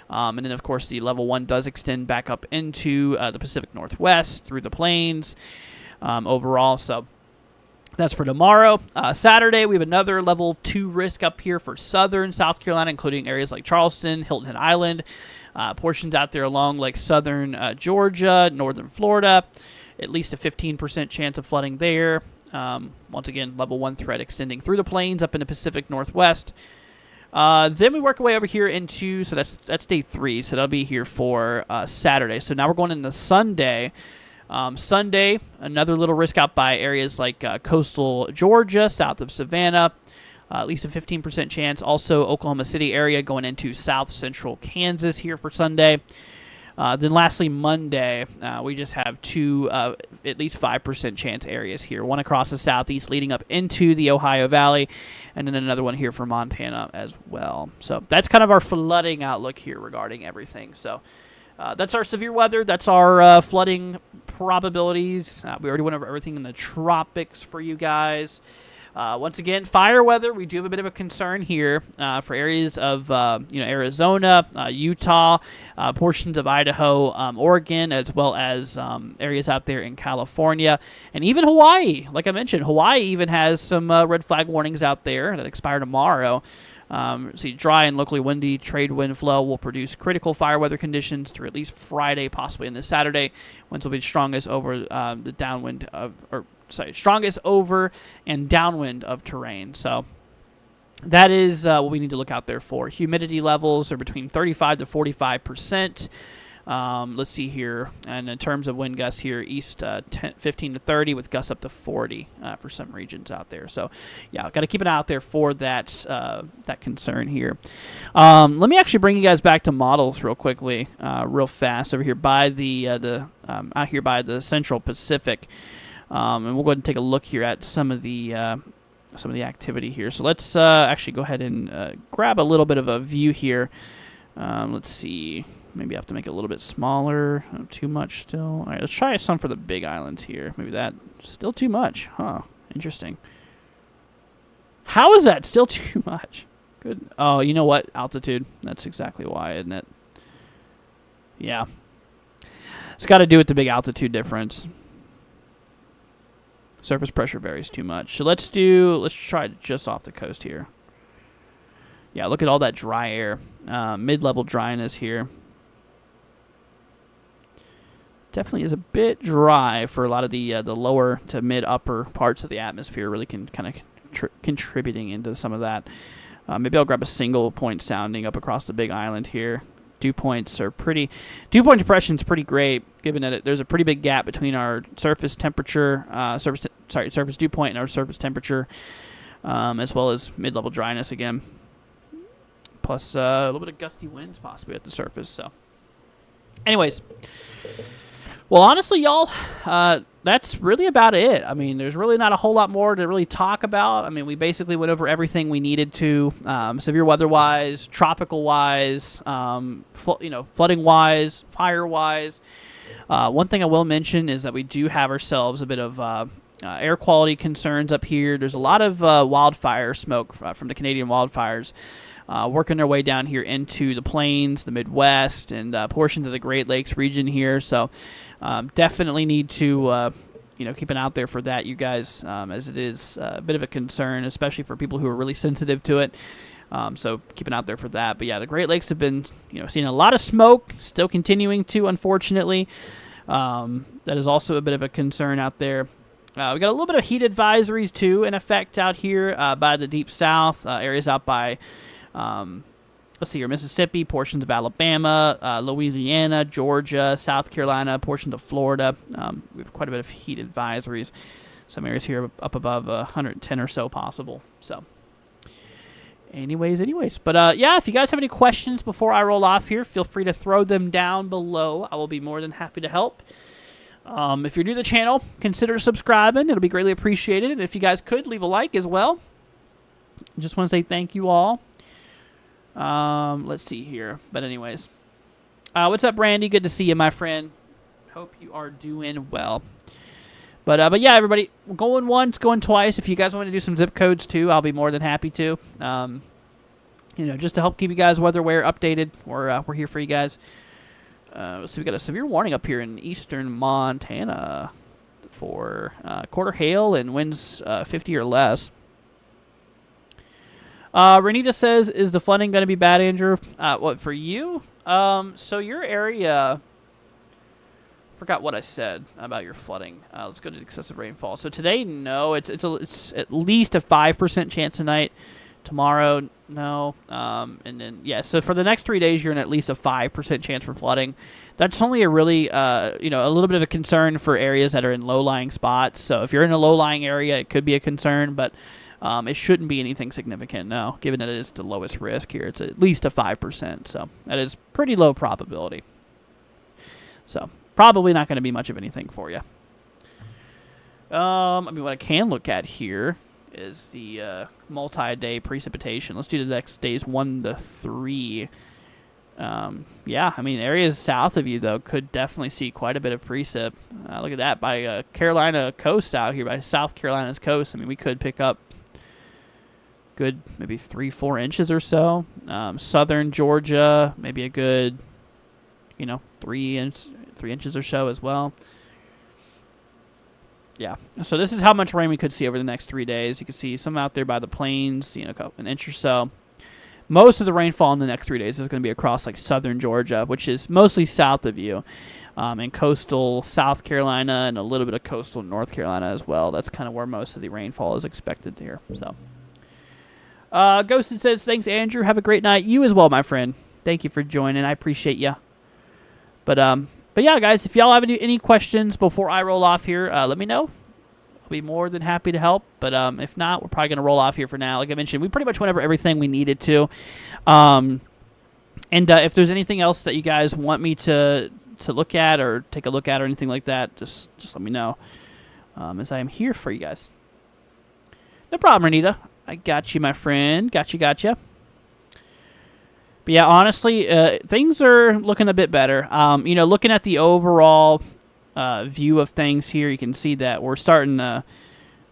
And then, of course, the level 1 does extend back up into the Pacific Northwest through the plains overall. So that's for tomorrow. Saturday, we have another level 2 risk up here for southern South Carolina, including areas like Charleston, Hilton Head Island, portions out there along like southern Georgia, northern Florida, at least a 15% chance of flooding there. Once again, level 1 threat extending through the plains up in the Pacific Northwest. Then we work our way over here into, so that's day 3, so that'll be here for Saturday. So now we're going into Sunday. Sunday, another little risk out by areas like coastal Georgia, south of Savannah, at least a 15% chance. Also, Oklahoma City area going into south central Kansas here for Sunday. Then lastly, Monday, we just have 2 at least 5% chance areas here. One across the southeast leading up into the Ohio Valley, and then another one here for Montana as well. So that's kind of our flooding outlook here regarding everything. So that's our severe weather. That's our flooding probabilities. We already went over everything in the tropics for you guys. Once again, fire weather, we do have a bit of a concern here for areas of Arizona, Utah, portions of Idaho, Oregon, as well as areas out there in California, and even Hawaii. Like I mentioned, Hawaii even has some red flag warnings out there that expire tomorrow. Dry and locally windy trade wind flow will produce critical fire weather conditions through at least Friday, possibly into Saturday. Winds will be strongest over the downwind or strongest over and downwind of terrain. So that is what we need to look out there for. Humidity levels are between 35 to 45%. Let's see here. And in terms of wind gusts here, east 15 to 30 with gusts up to 40 for some regions out there. So, yeah, got to keep an eye out there for that that concern here. Let me actually bring you guys back to models real quickly, real fast over here by the out here by the Central Pacific, and we'll go ahead and take a look here at some of the activity here. So let's actually go ahead and grab a little bit of a view here. Let's see. Maybe I have to make it a little bit smaller. Not too much still. All right, let's try some for the big islands here. Maybe that still too much. Huh. Interesting. How is that still too much? Good. Oh, you know what? Altitude. That's exactly why, isn't it? Yeah. It's got to do with the big altitude difference. Surface pressure varies too much. So let's try just off the coast here. Yeah, look at all that dry air. Mid-level dryness here. Definitely is a bit dry for a lot of the lower to mid-upper parts of the atmosphere. Really can kind of contributing into some of that. Maybe I'll grab a single point sounding up across the big island here. Dew points are pretty. Dew point depression is pretty great, given that there's a pretty big gap between our surface temperature, surface dew point and our surface temperature, as well as mid-level dryness again. Plus a little bit of gusty winds possibly at the surface. So, anyways. Well, honestly, y'all, that's really about it. I mean, there's really not a whole lot more to really talk about. I mean, we basically went over everything we needed to, severe weather-wise, tropical-wise, flooding-wise, fire-wise. One thing I will mention is that we do have ourselves a bit of air quality concerns up here. There's a lot of wildfire smoke from the Canadian wildfires working their way down here into the plains, the Midwest, and portions of the Great Lakes region here. So definitely need to keep an eye out there for that, you guys, as it is a bit of a concern, especially for people who are really sensitive to it. So keep an eye out there for that. But yeah, the Great Lakes have been seeing a lot of smoke, still continuing to, unfortunately. That is also a bit of a concern out there. We got a little bit of heat advisories too in effect out here by the deep south, areas out by let's see here, Mississippi, portions of Alabama, Louisiana, Georgia, South Carolina, portions of Florida. We have quite a bit of heat advisories. Some areas here up above 110 or so possible. So, anyways. But, yeah, if you guys have any questions before I roll off here, feel free to throw them down below. I will be more than happy to help. If you're new to the channel, consider subscribing. It'll be greatly appreciated. And if you guys could, leave a like as well. Just want to say thank you all. Let's see here. But anyways, what's up, Randy? Good to see you, my friend. Hope you are doing well. But yeah, everybody, going once, going twice. If you guys want to do some zip codes too, I'll be more than happy to. Just to help keep you guys weather-aware updated. We're here for you guys. So we got a severe warning up here in eastern Montana for quarter hail and winds 50 or less. Renita says, is the flooding going to be bad, Andrew? What, for you? So your area, forgot what I said about your flooding. Let's go to excessive rainfall. So today, no. It's at least a 5% chance tonight. Tomorrow, no. And then, yeah, so for the next 3 days, you're in at least a 5% chance for flooding. That's only a really, a little bit of a concern for areas that are in low-lying spots. So if you're in a low-lying area, it could be a concern, but it shouldn't be anything significant, no, given that it is the lowest risk here. It's at least a 5%, so that is pretty low probability. So probably not going to be much of anything for you. What I can look at here is the multi-day precipitation. Let's do the next days 1 to 3. Yeah, areas south of you, though, could definitely see quite a bit of precip. Look at that, by Carolina coast out here, by South Carolina's coast. We could pick up good maybe 3-4 inches or so. Southern Georgia, maybe a good 3 inches or so as well. Yeah, so this is how much rain we could see over the next 3 days. You can see some out there by the plains, an inch or so. most of the rainfall in the next 3 days is going to be across like southern Georgia, which is mostly south of you, and coastal South Carolina and a little bit of coastal North Carolina as well. That's kind of where most of the rainfall is expected here. So, Ghosted says, thanks, Andrew. Have a great night. You as well, my friend. Thank you for joining. I appreciate you. But yeah, guys, if y'all have any questions before I roll off here, let me know. I'll be more than happy to help. But if not, we're probably going to roll off here for now. Like I mentioned, we pretty much went over everything we needed to. And if there's anything else that you guys want me to look at or take a look at or anything like that, just let me know. As I am here for you guys. No problem, Renita. I got you, my friend. Gotcha. But yeah, honestly, things are looking a bit better. Looking at the overall view of things here, you can see that we're starting to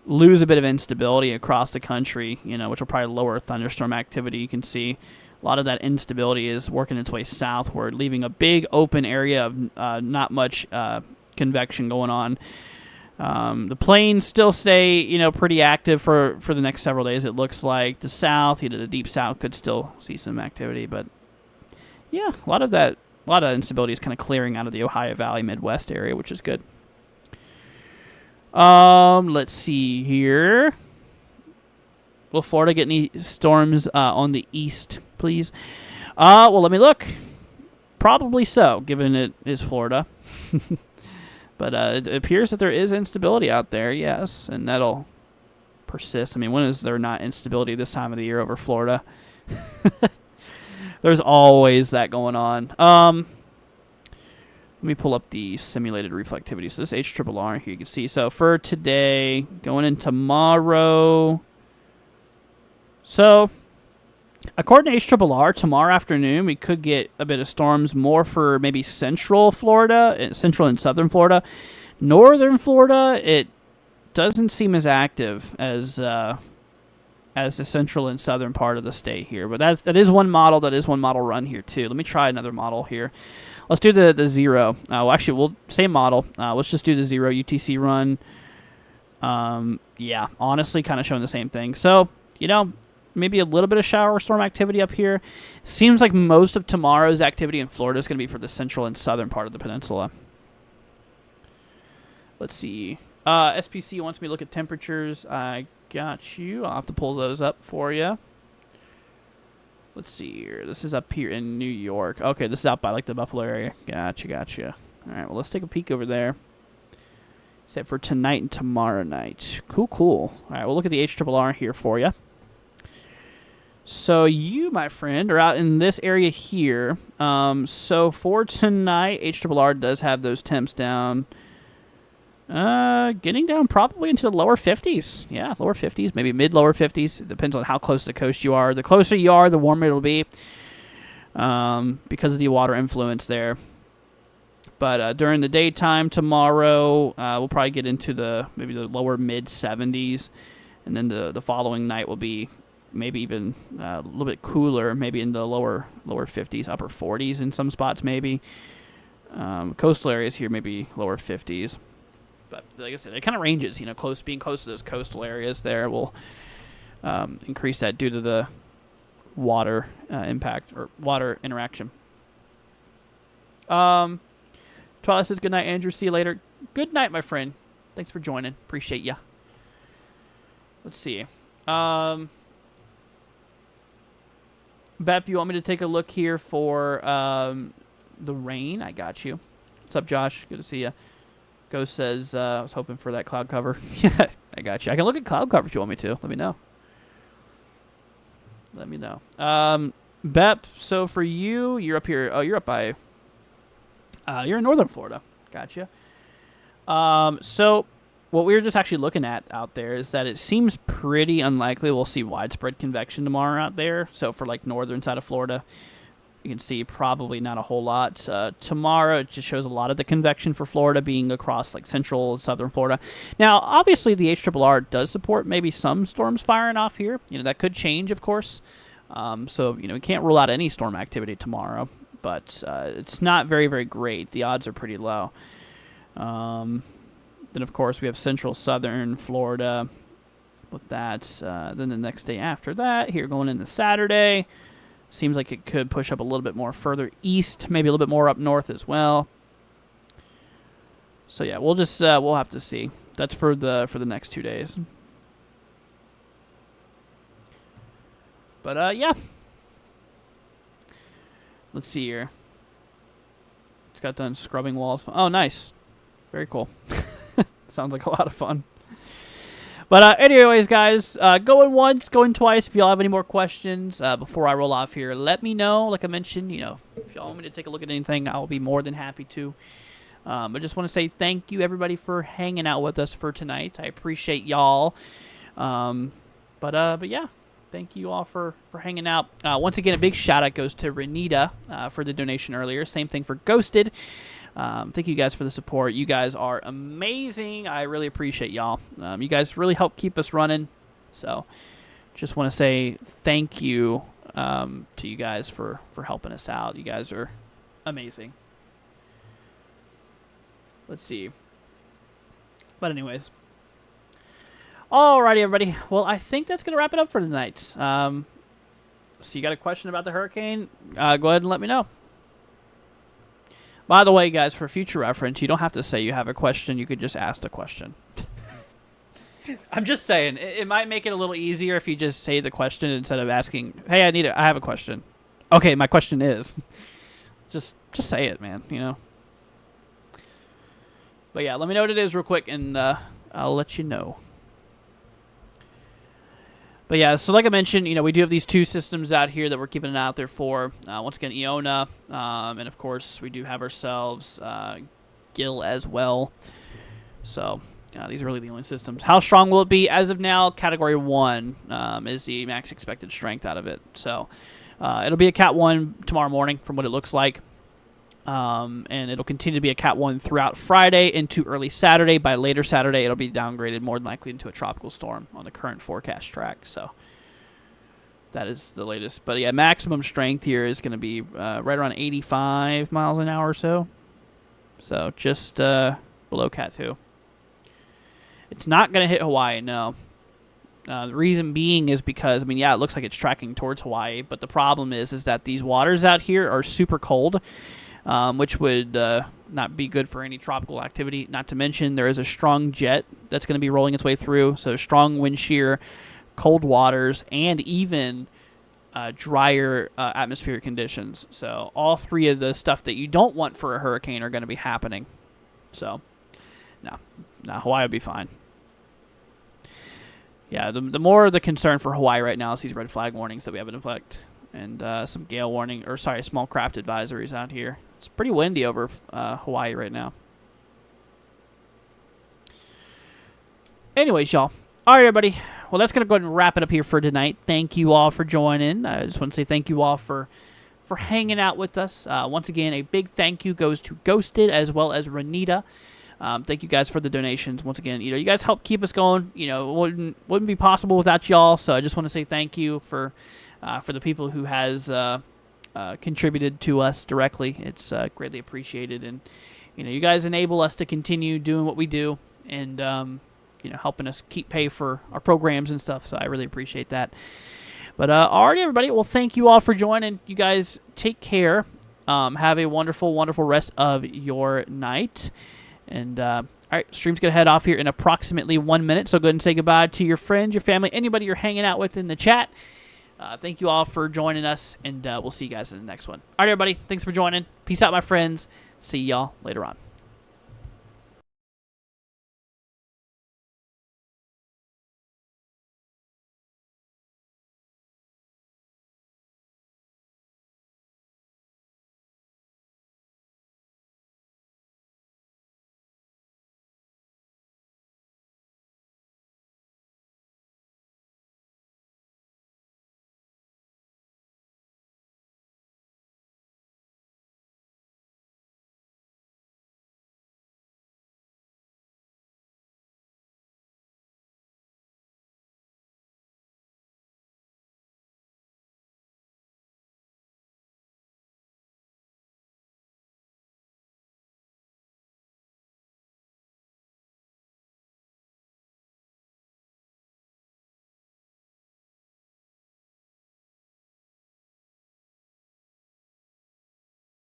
lose a bit of instability across the country, which will probably lower thunderstorm activity. You can see a lot of that instability is working its way southward, leaving a big open area of not much convection going on. The plains still stay, pretty active for the next several days. It looks like the south, the deep south could still see some activity, but yeah, a lot of instability is kind of clearing out of the Ohio Valley Midwest area, which is good. Let's see here. Will Florida get any storms on the east, please? Well, let me look. Probably so, given it is Florida. But it appears that there is instability out there, yes, and that'll persist. I mean, when is there not instability this time of the year over Florida? There's always that going on. Let me pull up the simulated reflectivity. So this HRRR here you can see. So for today, going in tomorrow. So according to HRRR, tomorrow afternoon we could get a bit of storms more for maybe central Florida, central and southern Florida. Northern Florida, it doesn't seem as active as the central and southern part of the state here. But that is one model. That is one model run here too. Let me try another model here. Let's do the zero. Same model. Let's just do the zero UTC run. Yeah, honestly, kind of showing the same thing. So, maybe a little bit of shower storm activity up here. Seems like most of tomorrow's activity in Florida is going to be for the central and southern part of the peninsula. Let's see. SPC wants me to look at temperatures. I got you. I'll have to pull those up for you. Let's see here. This is up here in New York. Okay, this is out by the Buffalo area. Gotcha. All right, well, let's take a peek over there. Except for tonight and tomorrow night. Cool. All right, we'll look at the HRRR here for you. So you, my friend, are out in this area here. So for tonight, HRRR does have those temps down. Getting down probably into the lower 50s. Yeah, lower 50s, maybe mid-lower 50s. It depends on how close to the coast you are. The closer you are, the warmer it'll be because of the water influence there. But during the daytime tomorrow, we'll probably get into maybe the lower mid-70s. And then the following night will be maybe even a little bit cooler, maybe in the lower 50s, upper 40s in some spots maybe. Coastal areas here, maybe lower 50s. But like I said, it kind of ranges. Being close to those coastal areas there will increase that due to the water impact or water interaction. Twilight says, good night, Andrew. See you later. Good night, my friend. Thanks for joining. Appreciate ya. Let's see. Bep, you want me to take a look here for the rain? I got you. What's up, Josh? Good to see you. Ghost says, I was hoping for that cloud cover. Yeah, I got you. I can look at cloud cover if you want me to. Let me know. Bep, so for you, you're up here. Oh, you're up by... you're in northern Florida. Gotcha. So what we were just actually looking at out there is that it seems pretty unlikely we'll see widespread convection tomorrow out there. So for northern side of Florida, you can see probably not a whole lot. Tomorrow, it just shows a lot of the convection for Florida being across central and southern Florida. Now, obviously, the HRRR does support maybe some storms firing off here. That could change, of course. So, we can't rule out any storm activity tomorrow. But it's not very, very great. The odds are pretty low. Then, of course, we have central southern Florida with that. Then the next day after that, here going into Saturday, Seems like it could push up a little bit more further east, maybe a little bit more up north as well. So yeah, we'll just we'll have to see. That's for the next 2 days. But yeah. Let's see here. It's got done scrubbing walls. Oh, nice. Very cool. Sounds like a lot of fun. But anyways, guys, going once, going twice. If y'all have any more questions before I roll off here, let me know. Like I mentioned, you know, if y'all want me to take a look at anything, I'll be more than happy to. I just want to say thank you, everybody, for hanging out with us for tonight. I appreciate y'all. But yeah, thank you all for hanging out. Once again, a big shout-out goes to Renita for the donation earlier. Same thing for Ghosted. Thank you guys for the support. You guys are amazing. I really appreciate y'all. You guys really help keep us running. So just want to say thank you to you guys for helping us out. You guys are amazing. Let's see. But anyways. Alrighty, everybody. Well, I think that's going to wrap it up for tonight. So you got a question about the hurricane? Go ahead and let me know. By the way, guys, for future reference, you don't have to say you have a question. You could just ask the question. I'm just saying. It might make it a little easier if you just say the question instead of asking, hey, I have a question. Okay, my question is. Just say it, man, you know. But yeah, let me know what it is real quick, and I'll let you know. But yeah, so like I mentioned, you know, we do have these 2 systems out here that we're keeping an eye out there for. Once again, Iona, and of course, we do have ourselves GIL as well. So these are really the only systems. How strong will it be? As of now, Category 1 is the max expected strength out of it. So it'll be a Cat 1 tomorrow morning from what it looks like. And it'll continue to be a Cat 1 throughout Friday into early Saturday. By later Saturday, it'll be downgraded more than likely into a tropical storm on the current forecast track. So that is the latest. But yeah, maximum strength here is going to be right around 85 miles an hour or so. So just below Cat 2. It's not going to hit Hawaii, no. The reason being is because, I mean, yeah, it looks like it's tracking towards Hawaii, but the problem is that these waters out here are super cold. Which would not be good for any tropical activity. Not to mention there is a strong jet that's going to be rolling its way through. So strong wind shear, cold waters, and even drier atmospheric conditions. So all 3 of the stuff that you don't want for a hurricane are going to be happening. So, no, Hawaii will be fine. Yeah, the more the concern for Hawaii right now is these red flag warnings that we have in effect. And some gale warning, or sorry, small craft advisories out here. It's pretty windy over Hawaii right now. Anyways, y'all. All right, everybody. Well, that's going to go ahead and wrap it up here for tonight. Thank you all for joining. I just want to say thank you all for hanging out with us. Once again, a big thank you goes to Ghosted as well as Renita. Thank you guys for the donations. Once again, you know, you guys help keep us going. You know, it wouldn't be possible without y'all. So I just want to say thank you for the people who has contributed to us directly. It's greatly appreciated, and you know, you guys enable us to continue doing what we do, and you know, helping us keep pay for our programs and stuff. So I really appreciate that. But alrighty, everybody. Well, thank you all for joining. You guys take care. Have a wonderful, wonderful rest of your night. And all right, stream's gonna head off here in approximately 1 minute. So go ahead and say goodbye to your friends, your family, anybody you're hanging out with in the chat. Thank you all for joining us, and we'll see you guys in the next one. All right, everybody. Thanks for joining. Peace out, my friends. See y'all later on.